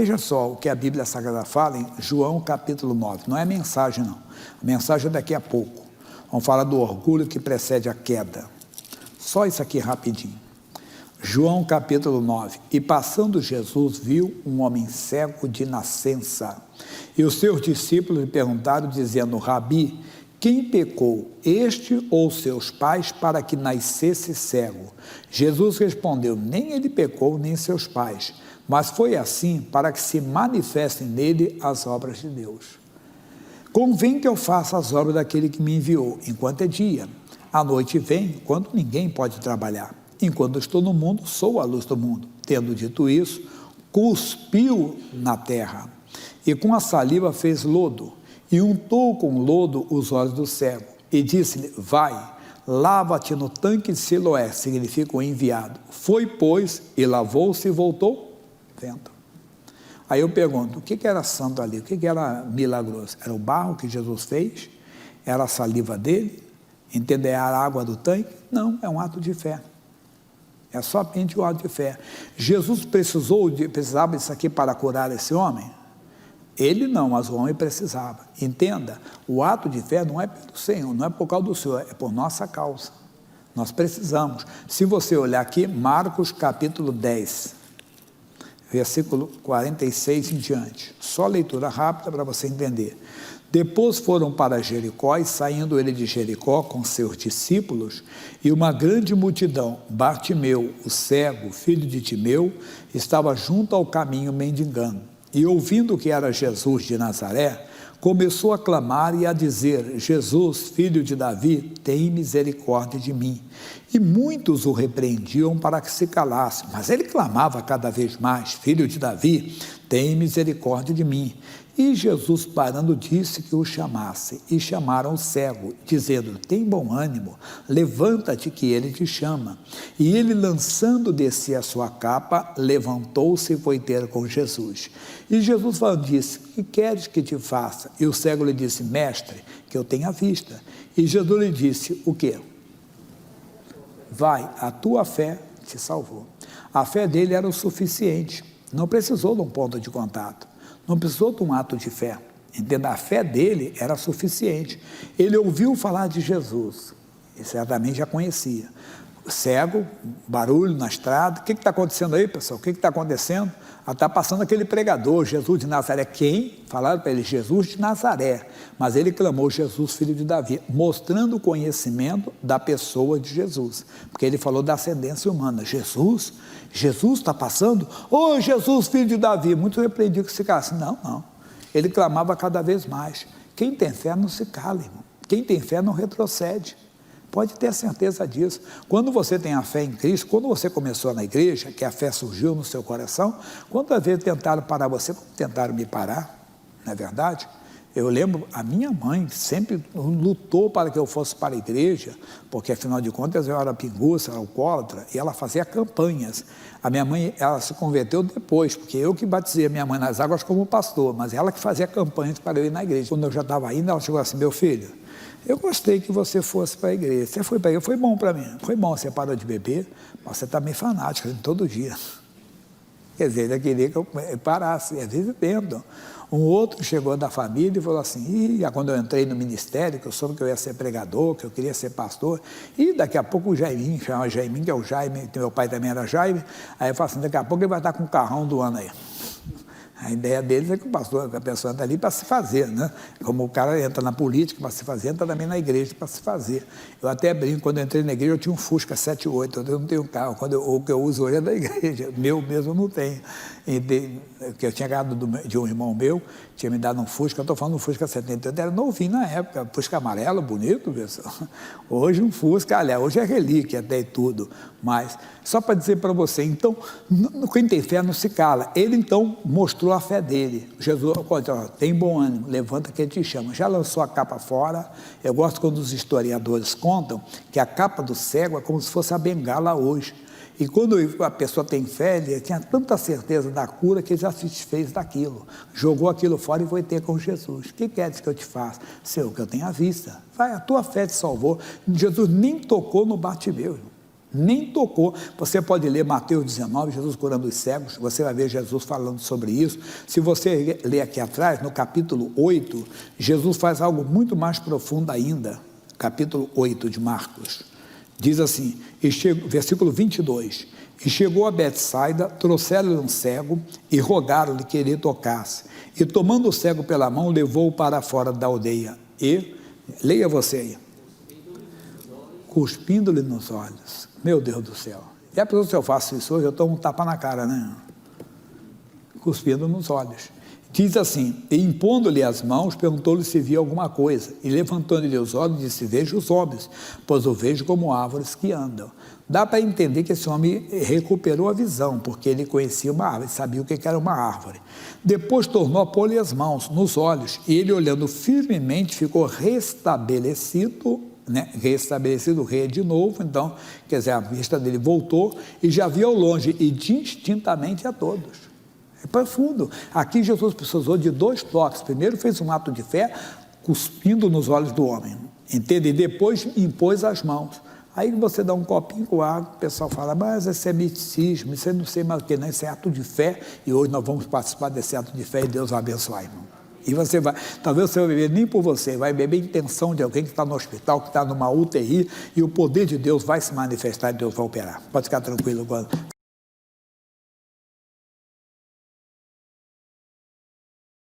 Veja só o que a Bíblia Sagrada fala em João capítulo 9. Não é mensagem, não. A mensagem é daqui a pouco. Vamos falar do orgulho que precede a queda. Só isso aqui rapidinho. João capítulo 9. E passando Jesus viu um homem cego de nascença. E os seus discípulos lhe perguntaram, dizendo: Rabi, quem pecou, este ou seus pais, para que nascesse cego? Jesus respondeu: nem ele pecou, nem seus pais, mas foi assim para que se manifestem nele as obras de Deus. Convém que eu faça as obras daquele que me enviou, enquanto é dia. A noite vem, quando ninguém pode trabalhar. Enquanto estou no mundo, sou a luz do mundo. Tendo dito isso, cuspiu na terra, e com a saliva fez lodo, e untou com lodo os olhos do cego, e disse-lhe: vai, lava-te no tanque de Siloé, significa o enviado. Foi, pois, e lavou-se e voltou vendo. Aí eu pergunto, o que era santo ali? O que era milagroso? Era o barro que Jesus fez? Era a saliva dele? Entender a água do tanque? Não, é um ato de fé. É somente um ato de fé. Jesus precisava disso aqui para curar esse homem? Ele não, mas o homem precisava. Entenda, o ato de fé não é pelo Senhor, não é por causa do Senhor, é por nossa causa. Nós precisamos. Se você olhar aqui, Marcos capítulo 10, versículo 46 em diante. Só leitura rápida para você entender. Depois foram para Jericó, e saindo ele de Jericó com seus discípulos, e uma grande multidão, Bartimeu, o cego, filho de Timeu, estava junto ao caminho mendigando. E ouvindo que era Jesus de Nazaré, começou a clamar e a dizer: Jesus, filho de Davi, tem misericórdia de mim. E muitos o repreendiam para que se calasse, mas ele clamava cada vez mais: Filho de Davi, tem misericórdia de mim. E Jesus, parando, disse que o chamasse, e chamaram o cego, dizendo: tem bom ânimo, levanta-te que ele te chama. E ele, lançando de si a sua capa, levantou-se e foi ter com Jesus. E Jesus falando, disse: que queres que te faça? E o cego lhe disse: mestre, que eu tenha vista. E Jesus lhe disse: o quê? Vai, a tua fé te salvou. A fé dele era o suficiente, não precisou de um ponto de contato. Não precisou de um ato de fé, entenda, a fé dele era suficiente. Ele ouviu falar de Jesus, e certamente já conhecia. Cego, barulho na estrada, o que está acontecendo aí, pessoal? O que está acontecendo? Está passando aquele pregador, Jesus de Nazaré. Quem? Falaram para ele, Jesus de Nazaré, mas ele clamou: Jesus, filho de Davi, mostrando o conhecimento da pessoa de Jesus, porque ele falou da ascendência humana. Jesus está passando? Ô Jesus, filho de Davi. Muitos repreendiam que se calasse. Não, ele clamava cada vez mais. Quem tem fé não se cala, irmão. Quem tem fé não retrocede. Pode ter certeza disso. Quando você tem a fé em Cristo, quando você começou na igreja, que a fé surgiu no seu coração, quantas vezes tentaram parar você, como tentaram me parar, não é verdade? Eu lembro, a minha mãe sempre lutou para que eu fosse para a igreja, porque afinal de contas eu era pinguça, alcoólatra, e ela fazia campanhas. A minha mãe, ela se converteu depois, porque eu que batizei a minha mãe nas águas como pastor, mas ela que fazia campanhas para eu ir na igreja. Quando eu já estava indo, ela chegou assim: meu filho, eu gostei que você fosse para a igreja. Você foi para a igreja, foi bom para mim. Foi bom, você parou de beber, mas você está meio fanático, todo dia. Quer dizer, ele queria que eu parasse, às vezes bebendo. Um outro chegou da família e falou assim: quando eu entrei no ministério, que eu soube que eu ia ser pregador, que eu queria ser pastor, e daqui a pouco o Jaiminho, chama Jaiminho, que é o Jaime, que meu pai também era Jaime, aí eu falo assim: daqui a pouco ele vai estar com o carrão do ano aí. A ideia deles é que o pastor, a pessoa está ali para se fazer, né? Como o cara entra na política para se fazer, entra também na igreja para se fazer. Eu até brinco, quando eu entrei na igreja eu tinha um Fusca 78, eu não tenho carro, o que eu uso hoje é da igreja, meu mesmo eu não tenho. Que eu tinha ganhado de um irmão meu, tinha me dado um Fusca, eu estou falando um Fusca 78, era novinho na época, Fusca amarelo, bonito, pessoal. Hoje um Fusca, aliás, hoje é relíquia até e tudo, mas só para dizer para você, então, quem tem fé não se cala. Ele então mostrou a fé dele. Jesus, tem bom ânimo, levanta que ele te chama. Já lançou a capa fora. Eu gosto quando os historiadores contam que a capa do cego é como se fosse a bengala hoje. E quando a pessoa tem fé, ele tinha tanta certeza da cura que ele já se desfez daquilo. Jogou aquilo fora e foi ter com Jesus. O que queres que eu te faça? Senhor, que eu tenha vista. Vai, a tua fé te salvou. Jesus nem tocou no Bartimeu. nem tocou. Você pode ler Mateus 19, Jesus curando os cegos, você vai ver Jesus falando sobre isso. Se você ler aqui atrás, no capítulo 8, Jesus faz algo muito mais profundo ainda. Capítulo 8 de Marcos. Diz assim, versículo 22, e chegou a Betsaida, trouxeram-lhe um cego e rogaram-lhe que ele tocasse. E tomando o cego pela mão, levou-o para fora da aldeia. E, leia você aí, cuspindo-lhe nos olhos. Meu Deus do céu. E a pessoa, se eu faço isso hoje, eu tomo um tapa na cara, né? Cuspindo nos olhos. Diz assim, e impondo-lhe as mãos, perguntou-lhe se via alguma coisa. E levantando-lhe os olhos, disse, vejo os homens, pois o vejo como árvores que andam. Dá para entender que esse homem recuperou a visão, porque ele conhecia uma árvore, sabia o que era uma árvore. Depois tornou a pôr-lhe as mãos nos olhos, e ele, olhando firmemente, ficou restabelecido, restabelecido o rei de novo. Então, quer dizer, a vista dele voltou, e já via ao longe, e distintamente a todos. É profundo. Aqui Jesus precisou de 2 toques. Primeiro fez um ato de fé, cuspindo nos olhos do homem, entende? E depois impôs as mãos. Aí você dá um copinho com água, o pessoal fala, mas esse é misticismo, isso é não sei mais o que, não, isso é ato de fé, e hoje nós vamos participar desse ato de fé, e Deus vai abençoar, irmão. E você vai, talvez você vai beber nem por você, vai beber a intenção de alguém que está no hospital, que está numa UTI, e o poder de Deus vai se manifestar e Deus vai operar. Pode ficar tranquilo.